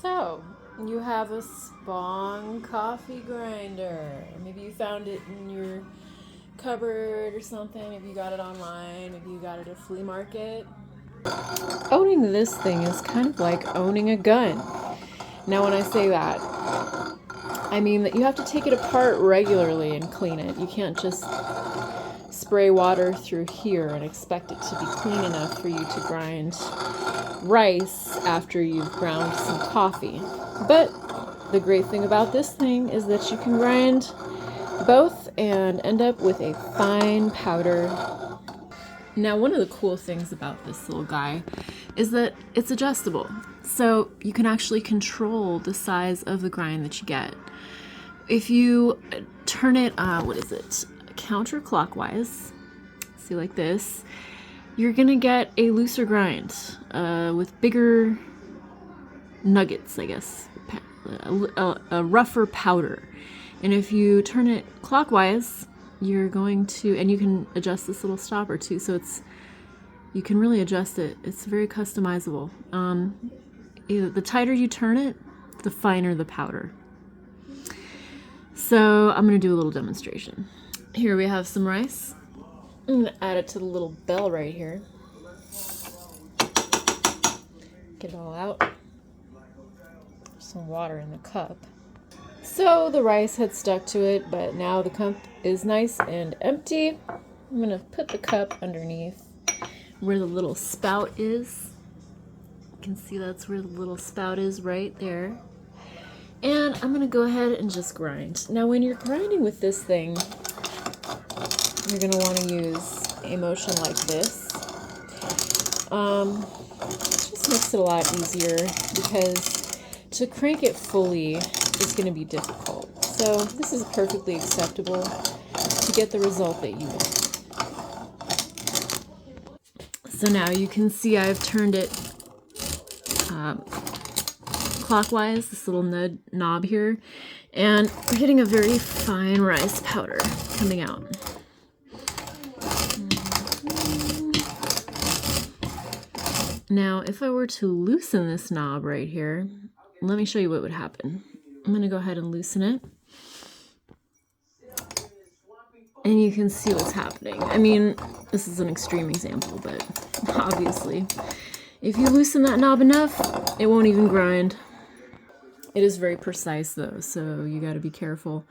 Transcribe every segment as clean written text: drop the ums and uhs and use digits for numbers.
So, you have a Spong coffee grinder. Maybe you found it in your cupboard or something. Maybe you got it online. Maybe you got it at a flea market. Owning this thing is kind of like owning a gun. Now, when I say that, I mean that you have to take it apart regularly and clean it. You can't just spray water through here and expect it to be clean enough for you to grind rice after you've ground some coffee. But the great thing about this thing is that you can grind both and end up with a fine powder. Now, one of the cool things about this little guy is that it's adjustable. So you can actually control the size of the grind that you get. If you turn it, counterclockwise, see like this, you're gonna get a looser grind with bigger nuggets, I guess, a rougher powder. And if you turn it clockwise, you're going to, and you can adjust this little stopper too, so you can really adjust it. It's very customizable. The tighter you turn it, the finer the powder. So I'm gonna do a little demonstration. Here we have some rice. I'm gonna add it to the little bell right here. Get it all out. Some water in the cup. So the rice had stuck to it, but now the cup is nice and empty. I'm gonna put the cup underneath where the little spout is. You can see that's where the little spout is right there. And I'm gonna go ahead and just grind. Now when you're grinding with this thing, you're gonna wanna use a motion like this. It just makes it a lot easier because to crank it fully is gonna be difficult. So this is perfectly acceptable to get the result that you want. So now you can see I've turned it clockwise, this little knob here, and we're getting a very fine rice powder coming out. Now, if I were to loosen this knob right here, let me show you what would happen. I'm going to go ahead and loosen it. And you can see what's happening. I mean, this is an extreme example, but obviously, if you loosen that knob enough, it won't even grind. It is very precise though, so you got to be careful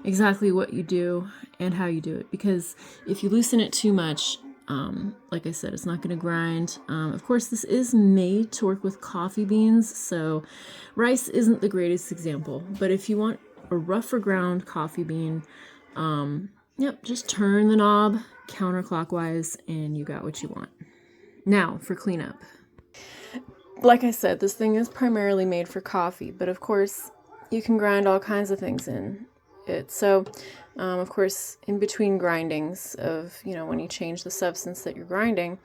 exactly what you do and how you do it, because if you loosen it too much, like I said, it's not going to grind. Of course, this is made to work with coffee beans, so rice isn't the greatest example, but if you want a rougher ground coffee bean, just turn the knob counterclockwise and you got what you want. Now for cleanup. Like I said, this thing is primarily made for coffee, but of course you can grind all kinds of things in it. So, of course, in between grindings of, when you change the substance that you're grinding,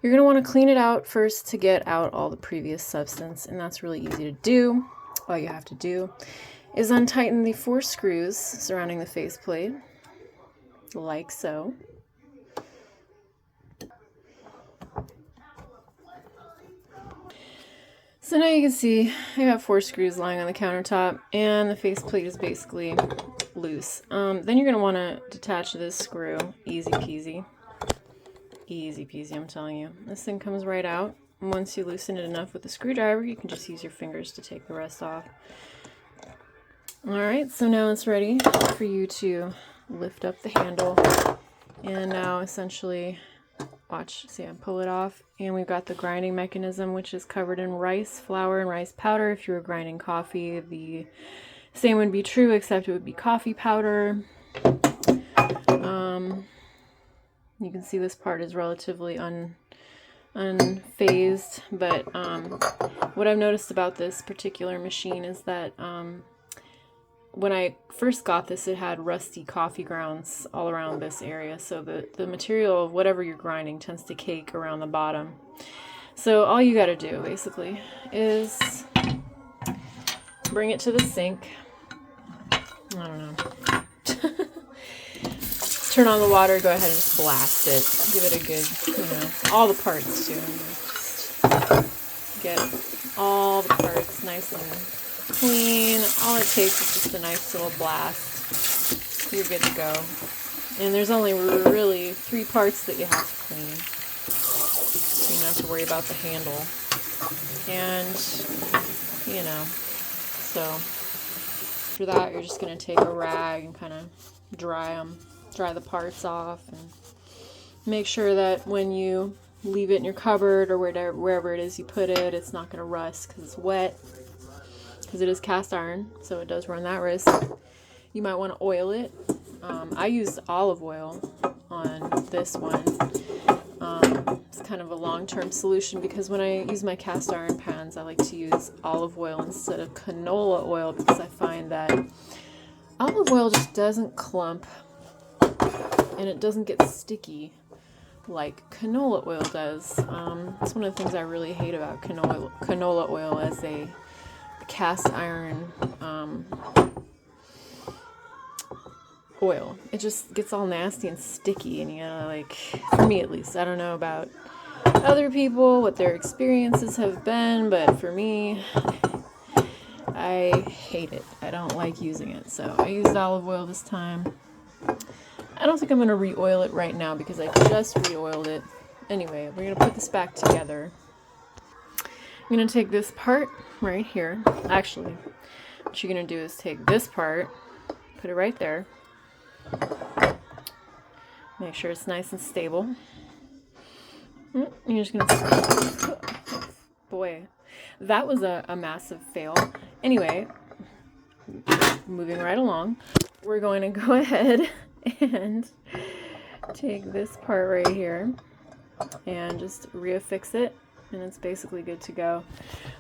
you're going to want to clean it out first to get out all the previous substance, and that's really easy to do. All you have to do is untighten the 4 screws surrounding the faceplate, like so. So now you can see I got 4 screws lying on the countertop and the faceplate is basically loose. Then you're going to want to detach this screw. Easy peasy. Easy peasy, I'm telling you. This thing comes right out. And once you loosen it enough with the screwdriver, you can just use your fingers to take the rest off. Alright, so now it's ready for you to lift up the handle. And now essentially, watch, see, I pull it off, and we've got the grinding mechanism, which is covered in rice flour and rice powder. If you were grinding coffee, the same would be true, except it would be coffee powder. You can see this part is relatively unfazed, but what I've noticed about this particular machine is that when I first got this, it had rusty coffee grounds all around this area, so the material of whatever you're grinding tends to cake around the bottom. So all you got to do basically is bring it to the sink. I don't know. Turn on the water, go ahead and just blast it. Give it a good, all the parts too. Just get all the parts nice and clean. All it takes is just a nice little blast. You're good to go. And there's only really 3 parts that you have to clean. So you don't have to worry about the handle. And, you know, so after that, you're just going to take a rag and kind of dry the parts off, and make sure that when you leave it in your cupboard or wherever it is you put it, it's not going to rust because it's wet, because it is cast iron, so it does run that risk. You might want to oil it. I used olive oil on this one. It's kind of a long-term solution, because when I use my cast iron pans, I like to use olive oil instead of canola oil, because I find that olive oil just doesn't clump and it doesn't get sticky like canola oil does. It's one of the things I really hate about canola oil as a cast iron oil. It just gets all nasty and sticky, and you know, like, for me at least, I don't know about other people, what their experiences have been, but for me, I hate it. I don't like using it, so I used olive oil this time. I don't think I'm going to re-oil it right now because I just re-oiled it. Anyway, we're going to put this back together. I'm going to take this part right here. Actually, what you're going to do is take this part, put it right there. Make sure it's nice and stable. You're just going to... Boy, that was a massive fail. Anyway, moving right along, we're going to go ahead and take this part right here and just reaffix it, and it's basically good to go.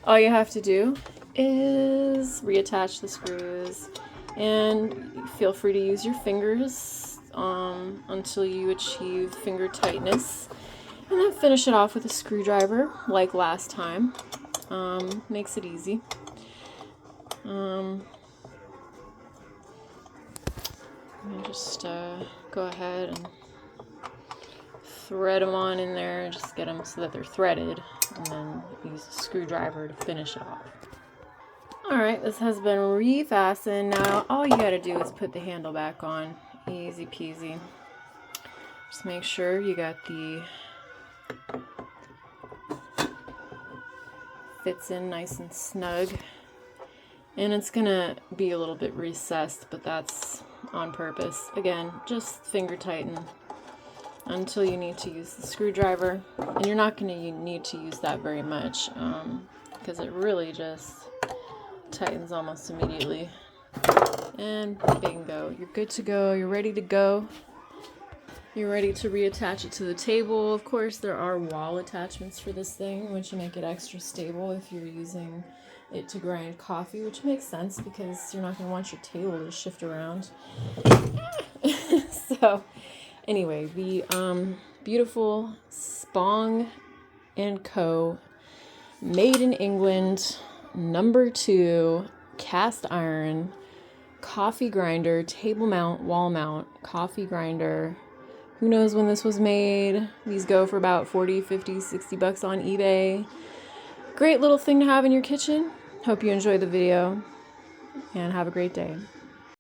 All you have to do is reattach the screws, and feel free to use your fingers until you achieve finger tightness, and then finish it off with a screwdriver like last time. Makes it easy. Just go ahead and thread them on in there, just get them so that they're threaded, and then use the screwdriver to finish it off. Alright, this has been refastened. Now all you gotta do is put the handle back on. Easy peasy. Just make sure you got the fits in nice and snug. And it's gonna be a little bit recessed, but that's on purpose. Again, just finger tighten until you need to use the screwdriver. And you're not gonna need to use that very much, because it really just tightens almost immediately. And bingo, you're good to go, you're ready to go. You're ready to reattach it to the table. Of course, there are wall attachments for this thing, which make it extra stable if you're using it to grind coffee, which makes sense because you're not going to want your table to shift around. So, anyway, the beautiful Spong Co. Made in England, #2 cast iron coffee grinder, table mount, wall mount coffee grinder. Who knows when this was made? These go for about 40, 50, 60 bucks on eBay. Great little thing to have in your kitchen. Hope you enjoyed the video and have a great day.